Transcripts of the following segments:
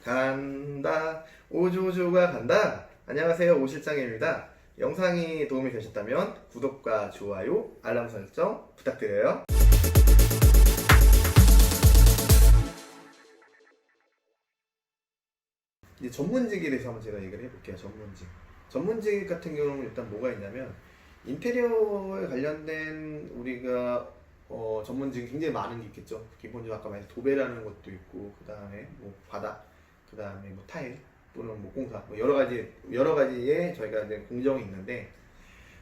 간다. 오조조가 간다. 안녕하세요, 오실장입니다. 영상이 도움이 되셨다면 구독과 좋아요, 알람 설정 부탁드려요. 이제 전문직에 대해서 한번 제가 얘기를 해볼게요. 전문직 같은 경우는 일단 뭐가 있냐면 인테리어에 관련된 우리가 전문직이 굉장히 많은 게 있겠죠. 기본적으로 아까 말했던 도배라는 것도 있고, 그 다음에 뭐 바닥, 그 다음에 뭐 타일 또는 뭐 공사, 뭐 여러 가지의 저희가 이제 공정이 있는데,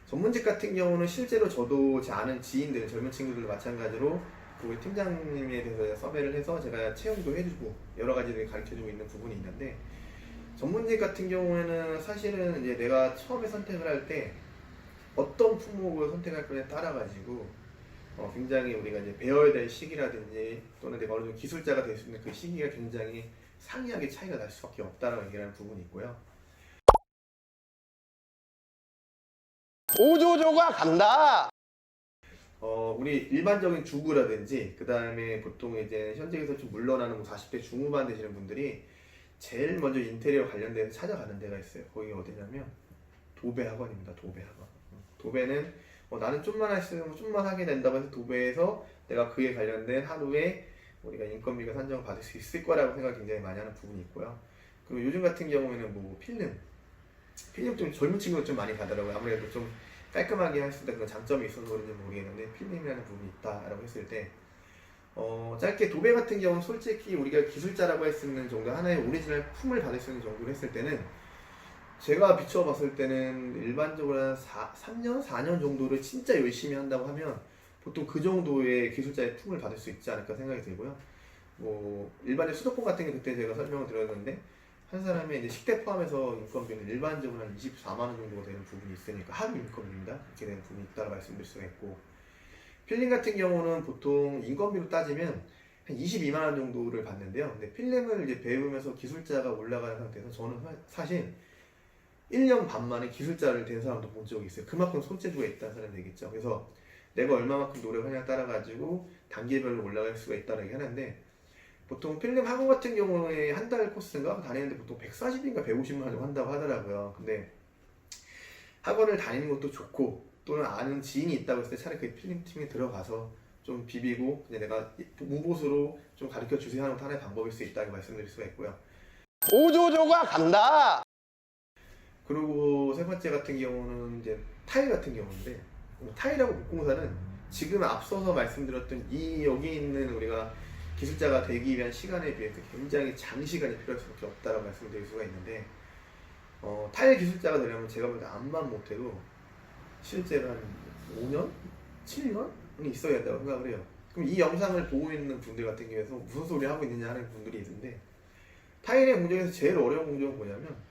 전문직 같은 경우는 실제로 저도 제 아는 지인들, 젊은 친구들도 마찬가지로 우리 팀장님에 대해서 섭외를 해서 제가 채용도 해주고 여러 가지를 가르쳐주고 있는 부분이 있는데, 전문직 같은 경우에는 사실은 이제 내가 처음에 선택을 할 때 어떤 품목을 선택할 거냐에 따라 가지고 굉장히 우리가 이제 배워야 될 시기라든지 또는 내가 어느 정도 기술자가 될 수 있는 그 시기가 굉장히 상이하게 차이가 날 수밖에 없다라고 얘기하는 부분이 있고요. 오조조가 간다. 우리 일반적인 주부라든지 그 다음에 보통 이제 현직에서 좀 물러나는 뭐 40대 중후반 되시는 분들이 제일 먼저 인테리어 관련돼서 찾아가는 데가 있어요. 거기 어디냐면 도배학원입니다. 도배학원. 도배는 나는 좀만 했으면 좀만 하게 된다고 해서 도배에서 내가 그에 관련된 하루에 우리가 인건비가 산정을 받을 수 있을 거라고 생각 굉장히 많이 하는 부분이 있고요. 그리고 요즘 같은 경우에는 뭐 필름 좀 젊은 친구들 좀 많이 가더라고요. 아무래도 좀 깔끔하게 할 수 있는 그런 장점이 있어서 그런지 모르겠는데, 필름이라는 부분이 있다라고 했을 때 짧게 도배 같은 경우는 솔직히 우리가 기술자라고 할 수 있는 정도, 하나의 오리지널 품을 받을 수 있는 정도로 했을 때는 제가 비춰봤을 때는 일반적으로 한 3년, 4년 정도를 진짜 열심히 한다고 하면 보통 그 정도의 기술자의 품을 받을 수 있지 않을까 생각이 들고요. 뭐 일반적 수도권 같은 게 그때 제가 설명을 드렸는데, 한 사람의 이제 식대 포함해서 인건비는 일반적으로 한 24만 원 정도가 되는 부분이 있으니까, 하루 인건비입니다. 이렇게 되는 부분이 있다고 말씀드릴 수가 있고, 필름 같은 경우는 보통 인건비로 따지면 한 22만 원 정도를 받는데요. 근데 필름을 이제 배우면서 기술자가 올라가는 상태에서 저는 사실 1년 반 만에 기술자를 된 사람도 본 적이 있어요. 그만큼 손재주가 있다는 사람이 되겠죠. 그래서 내가 얼마만큼 노력하냐에 따라 가지고 단계별로 올라갈 수가 있다고 얘기하는데, 보통 필름 학원 같은 경우에 한 달 코스인가 다니는데 보통 140인가 150만 원 정도 한다고 하더라고요. 근데 학원을 다니는 것도 좋고, 또는 아는 지인이 있다고 했을 때 차라리 그 필름팀에 들어가서 좀 비비고 그냥 내가 무보수로 좀 가르쳐 주세요 하는 것도 하나의 방법일 수 있다고 말씀드릴 수가 있고요. 오조조가 간다. 그리고 세 번째 같은 경우는 이제 타일 같은 경우인데, 타일하고 목공사는 지금 앞서서 말씀드렸던 이 여기 있는 우리가 기술자가 되기 위한 시간에 비해서 굉장히 장시간이 필요할 수밖에 없다고 말씀드릴 수가 있는데, 타일 기술자가 되려면 제가 볼 때 암만 못해도 실제로 한 5년? 7년이 있어야 된다고 생각을 해요. 그럼 이 영상을 보고 있는 분들 같은 경우에서 무슨 소리 하고 있느냐 하는 분들이 있는데, 타일의 공정에서 제일 어려운 공정은 뭐냐면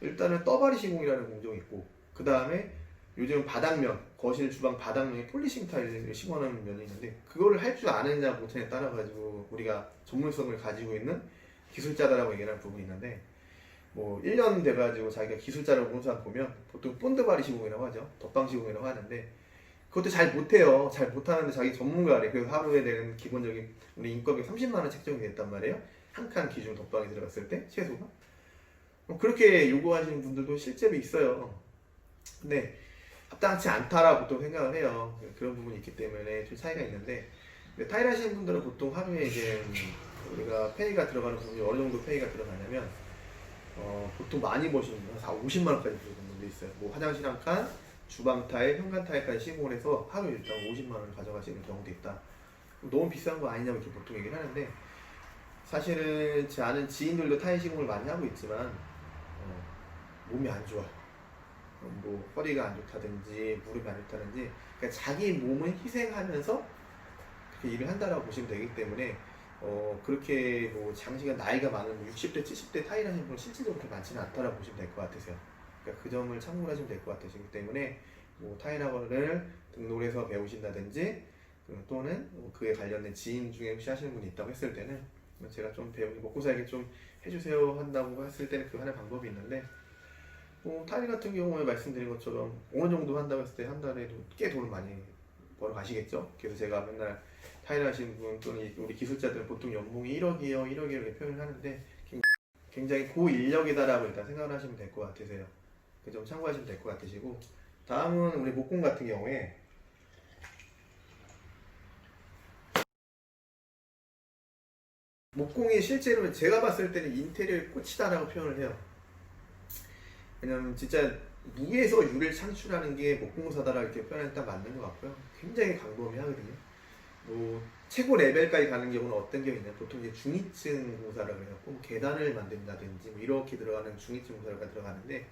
일단은 떠바리 시공이라는 공정이 있고, 그 다음에 요즘 바닥면, 거실, 주방 바닥면에 폴리싱 타일을 시공하는 면이 있는데, 그거를 할 줄 아느냐 못하냐에 따라 가지고 우리가 전문성을 가지고 있는 기술자다라고 얘기하는 부분이 있는데, 뭐 1년 돼가지고 자기가 기술자를 보는 사람 보면 보통 본드바리 시공이라고 하죠. 덧방 시공이라고 하는데, 그것도 잘 못해요. 잘 못하는데 자기 전문가래. 그래서 하루에 되는 기본적인 우리 인건비 30만 원 책정이 됐단 말이에요. 한 칸 기준 덧방이 들어갔을 때 최소가. 그렇게 요구하시는 분들도 실제로 있어요. 근데 합당치 않다라고 보통 생각을 해요. 그런 부분이 있기 때문에 좀 차이가 있는데, 타일 하시는 분들은 보통 하루에 이제 우리가 페이가 들어가는 부분이 어느 정도 페이가 들어가냐면 보통 많이 버시는 분은 50만 원까지 들어가는 분도 있어요. 뭐 화장실 한 칸, 주방 타일, 현관 타일까지 시공을 해서 하루 일단 50만 원을 가져가시는 경우도 있다. 너무 비싼 거 아니냐고 이렇게 보통 얘기를 하는데, 사실은 제 아는 지인들도 타일 시공을 많이 하고 있지만 몸이 안 좋아. 뭐 허리가 안 좋다든지 무릎이 안 좋다든지, 그러니까 자기 몸을 희생하면서 그렇게 일을 한다라고 보시면 되기 때문에 그렇게 뭐 장시간 나이가 많은 60대, 70대 타일 하시는 분은 실질적으로 그렇게 많지는 않다라고 보시면 될 것 같으세요. 그러니까 그 점을 참고를 하시면 될 것 같으시기 때문에 뭐 타일 학원을 등록해서 배우신다든지, 또는 그에 관련된 지인 중에 혹시 하시는 분이 있다고 했을 때는 제가 좀 먹고 살게 좀 해주세요 한다고 했을 때는 그 하나의 방법이 있는데, 타일 같은 경우에 말씀드린 것처럼 어느 정도 한다고 했을 때 한 달에도 꽤 돈을 많이 벌어 가시겠죠. 그래서 제가 맨날 타일 하시는 분 또는 우리 기술자들은 보통 연봉이 1억이에요, 1억이에요 이렇게 표현을 하는데, 굉장히 고인력이다라고 일단 생각을 하시면 될 것 같으세요. 그 점 참고하시면 될 것 같으시고, 다음은 우리 목공 같은 경우에 목공이 실제로 제가 봤을 때는 인테리어의 꽃이다라고 표현을 해요. 왜냐면 진짜 무에서 유를 창출하는 게 목공사다라고 이렇게 표현하면 딱 맞는 것 같고요. 굉장히 광범위하거든요. 뭐 최고 레벨까지 가는 경우는 어떤 경우냐, 보통 이제 중위층 공사라고 해갖고 뭐 계단을 만든다든지 뭐 이렇게 들어가는 중위층 공사가 들어가는데,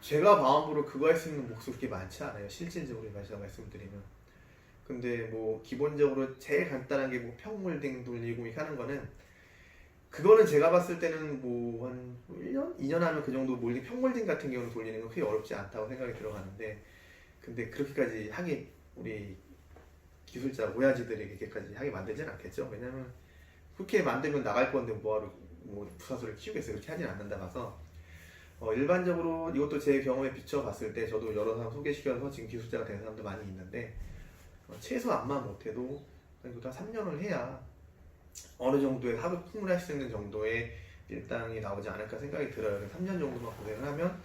제가 마음으로 그거 할 수 있는 목수 그렇게 많지 않아요, 실질적으로 제가 말씀드리면. 근데 뭐 기본적으로 제일 간단한 게 뭐 평물등 돌리고 이렇게 하는 거는, 그거는 제가 봤을 때는 뭐 한 1년? 2년 하면 그 정도 몰딩, 평몰딩 같은 경우는 돌리는 건 크게 어렵지 않다고 생각이 들어가는데, 근데 그렇게까지 하기 우리 기술자 오야지들이 그렇게까지 하게 만들진 않겠죠. 왜냐면 그렇게 만들면 나갈 건데 뭐하러 뭐 부사수를 키우겠어요. 그렇게 하진 않는다 봐서 일반적으로 이것도 제 경험에 비춰봤을 때, 저도 여러 사람 소개시켜서 지금 기술자가 된 사람도 많이 있는데, 최소 암만 못해도 그래도 한 3년을 해야 어느 정도의 하루 품을 할 수 있는 정도의 일당이 나오지 않을까 생각이 들어요. 3년 정도만 고생을 하면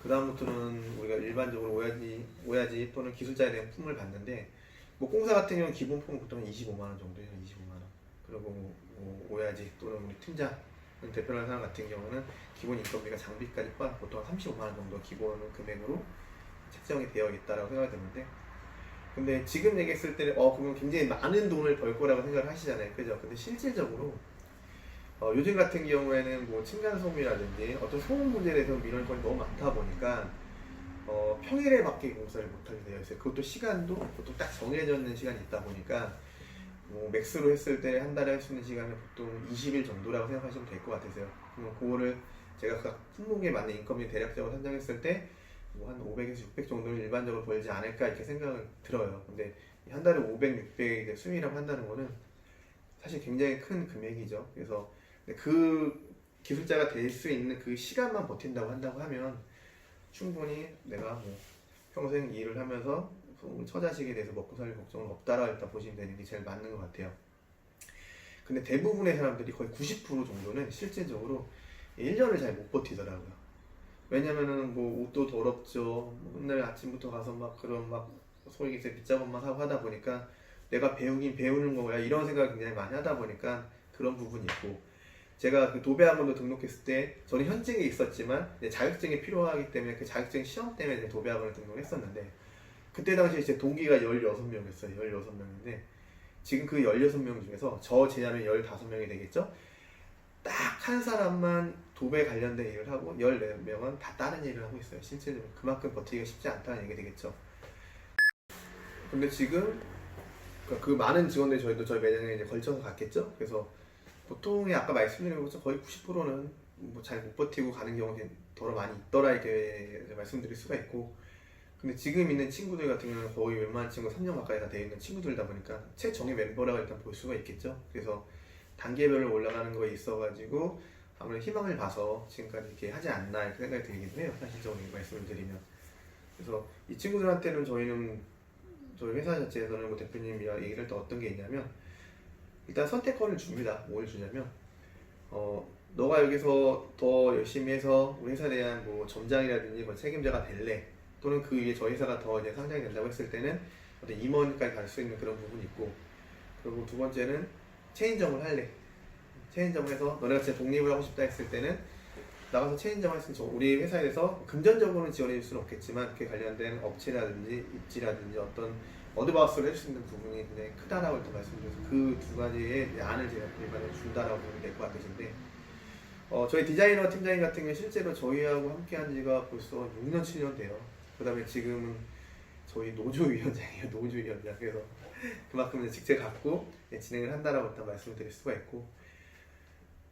그 다음부터는 우리가 일반적으로 오야지 또는 기술자에 대한 품을 받는데, 뭐 공사 같은 경우는 기본 품은 보통 25만 원 정도예요. 25만 원. 그리고 뭐 오야지 또는 우리 팀장 대표하는 사람 같은 경우는 기본 인건비가 장비까지 포함 보통 35만 원 정도 기본 금액으로 책정이 되어 있다라고 생각이 드는데, 근데 지금 얘기했을 때는 그러면 굉장히 많은 돈을 벌 거라고 생각을 하시잖아요, 그죠? 근데 실질적으로 요즘 같은 경우에는 뭐 층간소음이라든지 어떤 소음 문제에 대해서 민원건이 너무 많다 보니까 평일에 밖에 공사를 못하게 되어 있어요. 그것도 시간도 보통 딱 정해져 있는 시간이 있다 보니까, 뭐 맥스로 했을 때 한 달에 할 수 있는 시간은 보통 20일 정도라고 생각하시면 될 것 같으세요. 그러면 그거를 제가 각 품목에 맞는 인건비 대략적으로 산정했을 때 뭐 한 500에서 600 정도는 일반적으로 벌지 않을까 이렇게 생각은 들어요. 근데 한 달에 500, 600의 수익이라고 한다는 거는 사실 굉장히 큰 금액이죠. 그래서 그 기술자가 될 수 있는 그 시간만 버틴다고 한다고 하면 충분히 내가 뭐 평생 일을 하면서 처자식에 대해서 먹고 살 걱정은 없다라고 일단 보시면 되는 게 제일 맞는 것 같아요. 근데 대부분의 사람들이 거의 90% 정도는 실질적으로 1년을 잘 못 버티더라고요. 왜냐면은 뭐 옷도 더럽죠. 뭐 맨날 아침부터 가서 막 그런 막 소위 이제 빗작업만 하고 하다 보니까 내가 배우긴 배우는 거야 이런 생각을 굉장히 많이 하다 보니까 그런 부분이 있고, 제가 그 도배학원도 등록했을 때 저는 현직에 있었지만 이제 자격증이 필요하기 때문에 그 자격증 시험 때문에 이제 도배학원을 등록했었는데, 그때 당시에 제 동기가 16명이었어요. 16명인데 지금 그 16명 중에서 저 제하면 15명이 되겠죠? 딱 한 사람만 도배 관련된 일을 하고 14명은 다 다른 일을 하고 있어요. 실제로 그만큼 버티기가 쉽지 않다는 얘기 되겠죠. 근데 지금 그 많은 직원들이 저희 매장에 이제 걸쳐서 갔겠죠. 그래서 보통의 아까 말씀드린 것처럼 거의 90%는 뭐 잘 못 버티고 가는 경우가 더러 많이 있더라 이렇게 말씀드릴 수가 있고, 근데 지금 있는 친구들 같은 경우는 거의 웬만한 친구 3년 가까이 다 되어 있는 친구들이다 보니까 최정예 멤버라고 일단 볼 수가 있겠죠. 그래서 단계별로 올라가는 거에 있어가지고 아무래도 희망을 봐서 지금까지 이렇게 하지 않나 이렇게 생각이 들긴 해요, 사실적으로 말씀을 드리면. 그래서 이 친구들한테는 저희 회사 자체에서는 뭐 대표님이랑 얘기를 할 때 어떤 게 있냐면, 일단 선택권을 줍니다. 뭘 주냐면 너가 여기서 더 열심히 해서 우리 회사에 대한 뭐 점장이라든지 뭐 책임자가 될래, 또는 그 위에 저희 회사가 더 이제 상장이 된다고 했을 때는 어떤 임원까지 갈 수 있는 그런 부분이 있고, 그리고 두 번째는 체인점을 할래. 체인점을 해서 너네가 진짜 독립을 하고 싶다 했을 때는 나가서 체인점 할 수 있는, 우리 회사에 대해서 금전적으로는 지원해 줄 수는 없겠지만 그에 관련된 업체라든지 입지라든지 어떤 어드바우스를 할 수 있는 부분이 굉장히 크다라고 일단 말씀드려서 그 두 가지의 안을 제가 일반적으로 준다라고 보면 될 것 같으신데, 저희 디자이너 팀장님 같은 경우는 실제로 저희하고 함께 한 지가 벌써 6년, 7년 돼요. 그 다음에 지금은 저희 노조위원장이에요. 노조위원장. 그래서 그만큼 이제 직책 갖고 진행을 한다라고 일단 말씀을 드릴 수가 있고,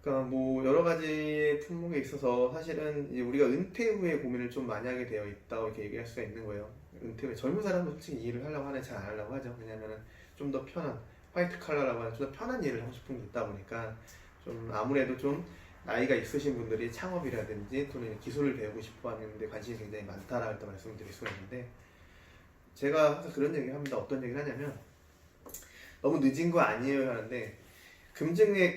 그러니까 뭐 여러 가지 품목에 있어서 사실은 이제 우리가 은퇴 후에 고민을 좀 많이 하게 되어 있다고 이렇게 얘기할 수가 있는 거예요. 은퇴 후에 젊은 사람은 솔직히 이 일을 하려고 하는데 잘 안 하려고 하죠. 왜냐면은 좀 더 편한 화이트 칼라라고 하는 좀 더 편한 일을 하고 싶은 게 있다 보니까 좀 아무래도 좀 나이가 있으신 분들이 창업이라든지 또는 기술을 배우고 싶어 하는데 관심이 굉장히 많다라고 일단 말씀을 드릴 수가 있는데, 제가 항상 그런 얘기를 합니다. 어떤 얘기를 하냐면, 너무 늦은 거 아니에요 하는데, 금 중에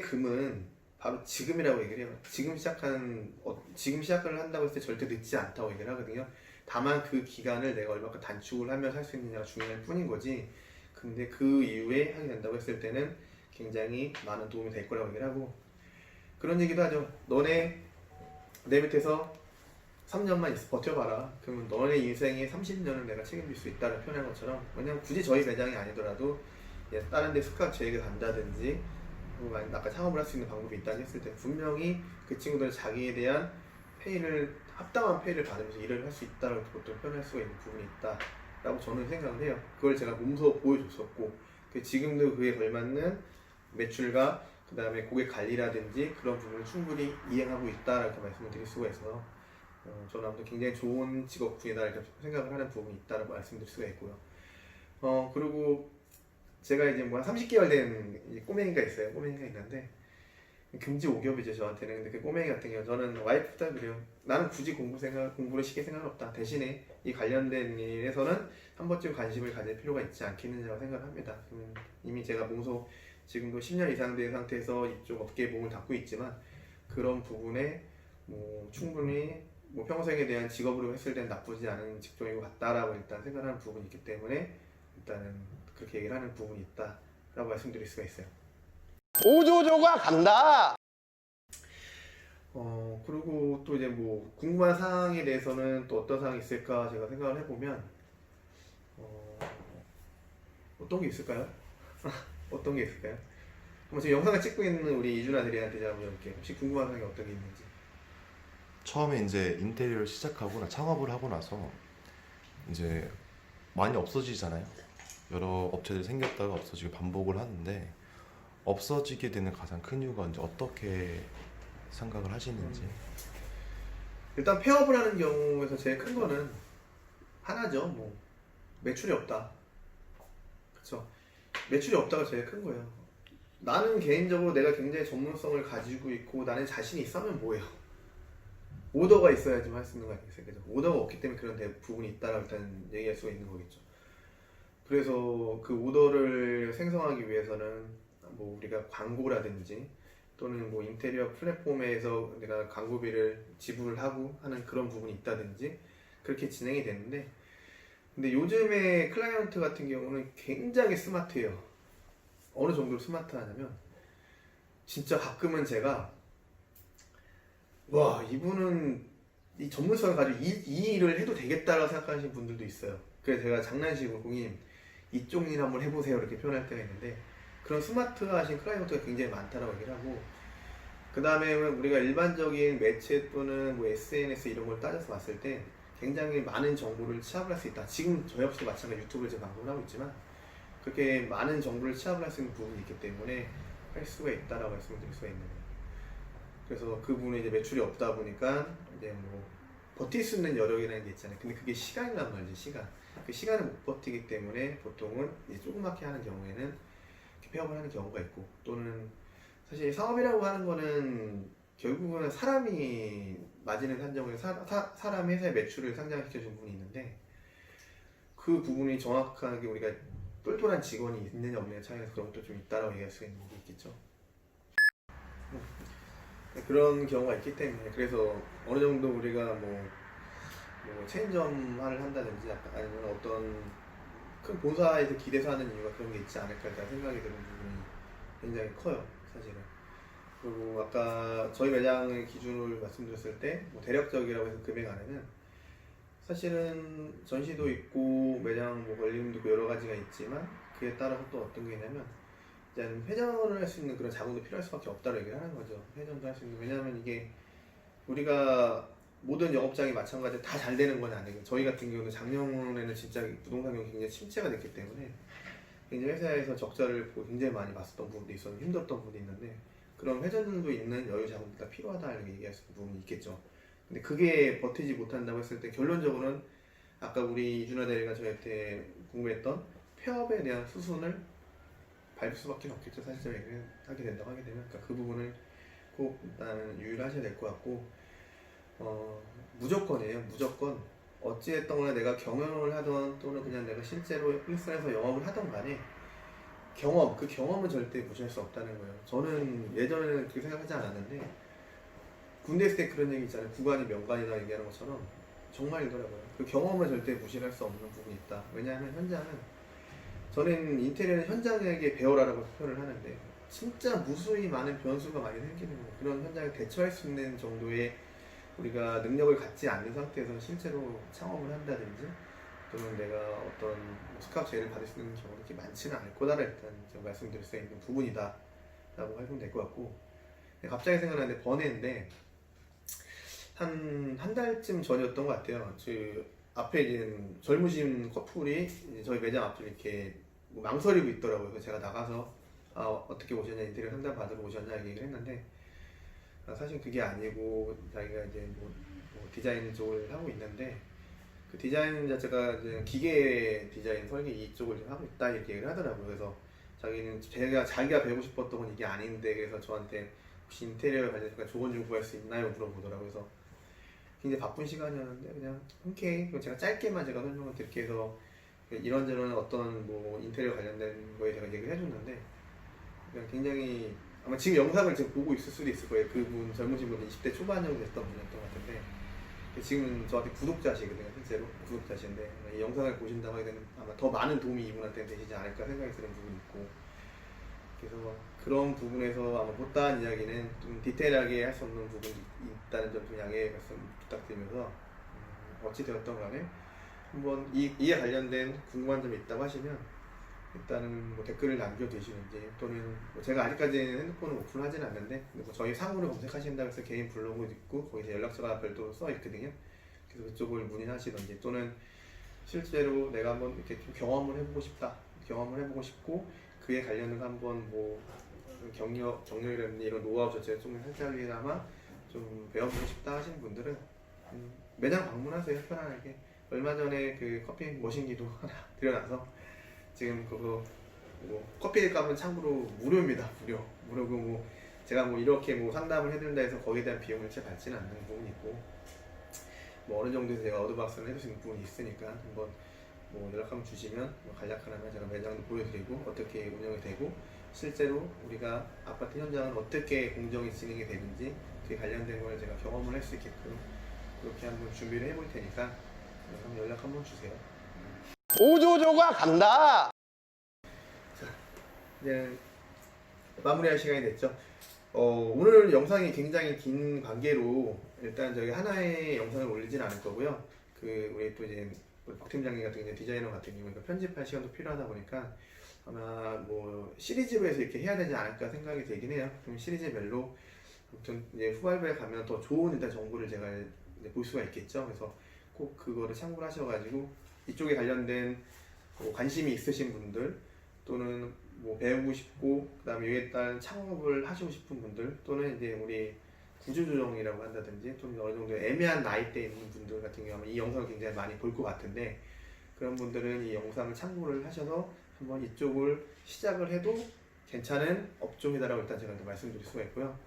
금은 바로 지금이라고 얘기를 해요. 지금 시작을 한다고 했을 때 절대 늦지 않다고 얘기를 하거든요. 다만 그 기간을 내가 얼마큼 단축을 하면서 할 수 있느냐가 중요할 뿐인 거지. 근데 그 이후에 하게 된다고 했을 때는 굉장히 많은 도움이 될 거라고 얘기를 하고, 그런 얘기도 하죠. 내 밑에서 3년만 버텨봐라. 그러면 너네 인생의 30년을 내가 책임질 수 있다는 표현한 것처럼, 왜냐면 굳이 저희 매장이 아니더라도 다른 데 스카우트 제의가 간다든지 아까 창업을 할 수 있는 방법이 있다고 했을 때 분명히 그 친구들은 자기에 대한 합당한 페이를 받으면서 일을 할 수 있다고 보통 표현할 수가 있는 부분이 있다라고 저는 생각을 해요. 그걸 제가 몸소 보여줬었고, 지금도 그에 걸맞는 매출과 그 다음에 고객 관리라든지 그런 부분을 충분히 이행하고 있다라고 말씀을 드릴 수가 있어서 저는 아무튼 굉장히 좋은 직업군이다 이렇게 생각을 하는 부분이 있다라고 말씀드릴 수가 있고요. 그리고 제가 이제 뭐 한 30개월 된 꼬맹이가 있어요. 꼬맹이가 있는데 금지 5겹이죠 저한테는. 근데 그 꼬맹이 같은 경우 저는 와이프도 그래요. 나는 굳이 공부를 시킬 생각은 없다. 대신에 이 관련된 일에서는 한 번쯤 관심을 가질 필요가 있지 않겠느냐고 생각을 합니다. 이미 제가 몸소 지금도 10년 이상 된 상태에서 이쪽 업계에 몸을 닫고 있지만 그런 부분에 뭐 충분히 뭐 평생에 대한 직업으로 했을 땐 나쁘지 않은 직종인 것 같다라고 일단 생각하는 부분이 있기 때문에 일단은 그렇게 얘기를 하는 부분이 있다라고 말씀드릴 수가 있어요. 우주조가 간다. 그리고 또 이제 뭐 궁금한 사항에 대해서는 또 어떤 사항이 있을까 제가 생각을 해보면 어떤 게 있을까요? 어떤 게 있을까요? 지금 영상을 찍고 있는 우리 이준아 대리한테 제가 한번 여쭤볼게요. 혹시 궁금한 사항이 어떤 게 있는지. 처음에 이제 인테리어를 시작하거나 창업을 하고 나서 이제 많이 없어지잖아요. 여러 업체들이 생겼다가 없어지고 반복을 하는데 없어지게 되는 가장 큰 이유가 이제 어떻게 생각을 하시는지. 일단 폐업을 하는 경우에서 제일 큰 거는 하나죠. 뭐 매출이 없다. 그렇죠. 매출이 없다가 제일 큰 거예요. 나는 개인적으로 내가 굉장히 전문성을 가지고 있고 나는 자신이 있으면 뭐예요? 오더가 있어야지만 할 수 있는 거 아니겠어요? 그죠? 오더가 없기 때문에 그런 부분이 있다라고 일단 얘기할 수가 있는 거겠죠. 그래서 그 오더를 생성하기 위해서는 뭐 우리가 광고라든지 또는 뭐 인테리어 플랫폼에서 내가 광고비를 지불을 하고 하는 그런 부분이 있다든지 그렇게 진행이 되는데, 근데 요즘에 클라이언트 같은 경우는 굉장히 스마트해요. 어느 정도로 스마트하냐면 진짜 가끔은 제가 와 이분은 이 전문성을 가지고 이 일을 해도 되겠다라고 생각하시는 분들도 있어요. 그래서 제가 장난식으로 고객님 이쪽 일 한번 해보세요 이렇게 표현할 때가 있는데, 그런 스마트하신 클라이언트가 굉장히 많다라고 얘기를 하고, 그 다음에 우리가 일반적인 매체 또는 뭐 SNS 이런 걸 따져서 봤을 때 굉장히 많은 정보를 취합을 할 수 있다. 지금 저희 업체도 마찬가지 유튜브를 제가 방송을 하고 있지만 그렇게 많은 정보를 취합을 할 수 있는 부분이 있기 때문에 할 수가 있다라고 말씀을 드릴 수가 있는 거예요. 그래서 그 부분에 이제 매출이 없다 보니까 이제 뭐 버틸 수 있는 여력이라는 게 있잖아요. 근데 그게 시간이란 말이지, 시간. 그 시간을 못 버티기 때문에 보통은 이제 조그맣게 하는 경우에는 이렇게 폐업을 하는 경우가 있고, 또는 사실 사업이라고 하는 거는 결국은 사람이 마진을 산정해서 사람 회사의 매출을 상장시켜주는 부분이 있는데, 그 부분이 정확하게 우리가 똘똘한 직원이 있느냐 없느냐 차이에서 그런 것도 좀 있다라고 얘기할 수 있는 게 있겠죠. 그런 경우가 있기 때문에, 그래서 어느 정도 우리가 뭐 체인점화를 한다든지 아니면 어떤 큰 본사에서 기대서 하는 이유가 그런 게 있지 않을까 생각이 드는 부분이 굉장히 커요, 사실은. 그리고 아까 저희 매장의 기준을 말씀드렸을 때 뭐 대략적이라고 해서 금액 안에는 사실은 전시도 있고 매장 뭐 걸림도 있고 여러 가지가 있지만, 그에 따라서 또 어떤 게 있냐면 이제 회전을 할 수 있는 그런 자금도 필요할 수밖에 없다고 얘기를 하는 거죠. 회전도 할 수 있는. 왜냐하면 이게 우리가 모든 영업장이 마찬가지로 다 잘 되는 건 아니에요. 저희 같은 경우는 작년에는 진짜 부동산 경기 굉장히 침체가 됐기 때문에 굉장히 회사에서 적자를 보고 굉장히 많이 봤었던 부분도 있었는데, 힘들었던 부분도 있는데, 그런 회전도 있는 여유 자금도 다 필요하다 이렇게 얘기할 수 있는 부분이 있겠죠. 근데 그게 버티지 못한다고 했을 때 결론적으로는 아까 우리 이준하 대리가 저희한테 궁금했던 폐업에 대한 수순을 밟을 수밖에 없겠죠. 사실 얘기를 하게 된다고 하게 되면. 그러니까 그 부분을 꼭 일단 유의를 하셔야 될 것 같고, 무조건이에요. 무조건 어찌됐든 간에 내가 경영을 하던 또는 그냥 내가 실제로 일선에서 영업을 하던 간에 경험, 그 경험은 절대 무시할 수 없다는 거예요. 저는 예전에는 그렇게 생각하지 않았는데 군대 있을 때 그런 얘기 있잖아요. 구관이 명관이다 얘기하는 것처럼 정말이더라고요. 그 경험을 절대 무시할 수 없는 부분이 있다. 왜냐하면 현장은 저는 인테리어는 현장에게 배워라라고 표현을 하는데 진짜 무수히 많은 변수가 많이 생기는 거예요. 그런 현장에 대처할 수 있는 정도의 우리가 능력을 갖지 않는 상태에서 실제로 창업을 한다든지 또는 내가 어떤 스카우트 제의를 받을 수 있는 경우는 그렇게 많지는 않을 거다라 일단 제가 말씀드릴 수 있는 부분이다 라고 해보면 될 것 같고 갑자기 생각나는데 번외인데 한 달쯤 전이었던 것 같아요. 그 앞에 이제 젊으신 커플이 이제 저희 매장 앞을 이렇게 뭐 망설이고 있더라고요. 그래서 제가 나가서 어떻게 오셨냐, 인테리어 상담 받으러 오셨냐 얘기를 했는데 사실 그게 아니고 자기가 이제 뭐 디자인 쪽을 하고 있는데 그 디자인 자체가 이제 기계 디자인 설계 이쪽을 좀 하고 있다 이렇게 얘기를 하더라고요. 그래서 자기는 자기가 배우고 싶었던 건 이게 아닌데 그래서 저한테 혹시 인테리어 관련해서 조언 좀 구할 수 있나요? 물어보더라고요. 그래서 굉장히 바쁜 시간이었는데 그냥 흔쾌히 제가 짧게만 제가 설명을 드릴게 해서 이런저런 어떤 뭐 인테리어 관련된 거에 제가 얘기를 해줬는데 그냥 굉장히 아마 지금 영상을 지금 보고 있을 수도 있을 거예요. 그분 젊으신 분 20대 초반 정도 됐던 분이었던 것 같은데 지금 저한테 구독자시거든요. 실제로 구독자신데 이 영상을 보신다고 하게 되면 아마 더 많은 도움이 이분한테 되시지 않을까 생각이 드는 부분이 있고 그래서 그런 부분에서 아마 못다한 이야기는 좀 디테일하게 할 수 없는 부분이 있다는 점 좀 양해 말씀 부탁드리면서 어찌되었던 간에 한번 이에 관련된 궁금한 점이 있다고 하시면 일단은 뭐 댓글을 남겨주시는지 또는 뭐 제가 아직까지는 핸드폰을 오픈하지는 않는데 뭐 저희 상호를 검색하신다고 해서 개인 블로그 있고 거기서 연락처가 별도로 써 있거든요. 그래서 그쪽을 문의하시던지 또는 실제로 내가 한번 이렇게 좀 경험을 해보고 싶다, 경험을 해보고 싶고 그에 관련해서 한번 뭐 경력이라든지 이런 노하우 자체를 좀 살짝이나마 좀 배워보고 싶다 하시는 분들은 매장 방문하세요. 편안하게. 얼마 전에 그 커피 머신기도 하나 들여놔서 지금 그거 뭐 커피 값은 참고로 무료입니다. 무료고 뭐 제가 뭐 이렇게 뭐 상담을 해드린다 해서 거기에 대한 비용을 채 받지는 않는 부분이 있고 뭐 어느 정도에서 제가 어드박스를 해줄 수 있는 부분이 있으니까 한번 뭐 연락 한번 주시면 뭐 간략하나마 제가 매장도 보여드리고 어떻게 운영이 되고 실제로 우리가 아파트 현장은 어떻게 공정이 진행이 되는지 그에 관련된 걸 제가 경험을 할 수 있게끔 그렇게 한번 준비를 해볼 테니까 한번 연락 한번 주세요. 오조조가 간다. 이제 마무리할 시간이 됐죠. 오늘 영상이 굉장히 긴 관계로 일단 저희 하나의 영상을 올리진 않을 거고요. 그 우리 또 이제 박 팀장님 같은 경우 디자이너 같은 경우에 편집할 시간도 필요하다 보니까 아마 뭐 시리즈로 해서 이렇게 해야 되지 않을까 생각이 되긴 해요. 그럼 시리즈별로 아무튼 이제 후발부에 가면 더 좋은 일단 정보를 제가 이제 볼 수가 있겠죠. 그래서 꼭 그거를 참고를 하셔가지고 이쪽에 관련된 뭐 관심이 있으신 분들 또는 뭐 배우고 싶고 그다음에 이에 따른 창업을 하시고 싶은 분들 또는 이제 우리 구조조정이라고 한다든지 좀 어느 정도 애매한 나이대에 있는 분들 같은 경우는 이 영상을 굉장히 많이 볼 것 같은데 그런 분들은 이 영상을 참고를 하셔서 한번 이쪽을 시작을 해도 괜찮은 업종이다라고 일단 제가 말씀드릴 수가 있고요.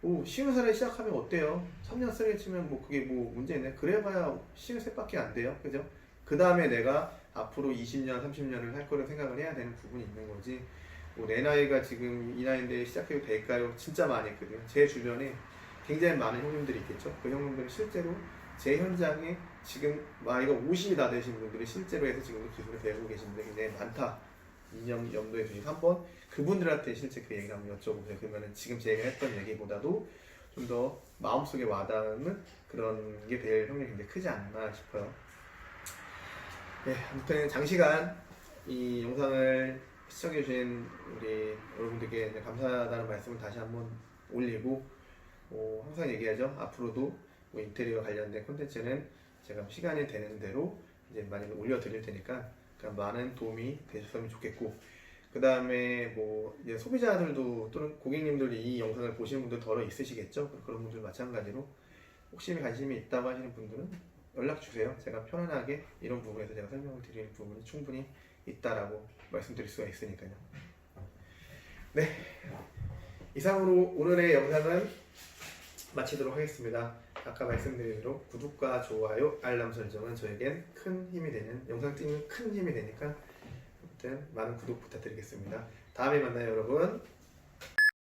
뭐 쉬운 살에 시작하면 어때요? 3년 쓰레 치면 뭐 그게 뭐 문제 있네. 그래봐야 시간셋밖에 안 돼요. 그죠? 그 다음에 내가 앞으로 20년, 30년을 할 거를 생각을 해야 되는 부분이 있는 거지. 뭐 내 나이가 지금 이 나이인데 시작해도 될까요? 진짜 많이 했거든요. 제 주변에 굉장히 많은 형님들이 있겠죠. 그 형님들은 실제로 제 현장에 지금 나이가 50이 다 되신 분들이 실제로 해서 지금도 기술을 배우고 계신 분들이 굉장히 많다. 2년 염두에 두시고 한번 그분들한테 실제 그 얘기를 한번 여쭤보세요. 그러면은 지금 제가 했던 얘기보다도 좀 더 마음속에 와닿는 그런 게 될 확률이 굉장히 크지 않나 싶어요. 네, 아무튼 장시간 이 영상을 시청해주신 우리 여러분들께 감사하다는 말씀을 다시 한번 올리고 항상 얘기하죠. 앞으로도 뭐 인테리어 관련된 콘텐츠는 제가 시간이 되는 대로 이제 많이 올려드릴 테니까 많은 도움이 되셨으면 좋겠고 그 다음에 뭐 이제 소비자들도 또는 고객님들이 이 영상을 보시는 분들 더러 있으시겠죠. 그런 분들 마찬가지로 혹시 관심이 있다고 하시는 분들은 연락 주세요. 제가 편안하게 이런 부분에서 제가 설명을 드리는 부분이 충분히 있다라고 말씀드릴 수가 있으니까요. 네, 이상으로 오늘의 영상은 마치도록 하겠습니다. 아까 말씀드린 대로 구독과 좋아요, 알람 설정은 저에겐 큰 힘이 되는 영상 찍는 큰 힘이 되니까 아무튼 많은 구독 부탁드리겠습니다. 다음에 만나요, 여러분.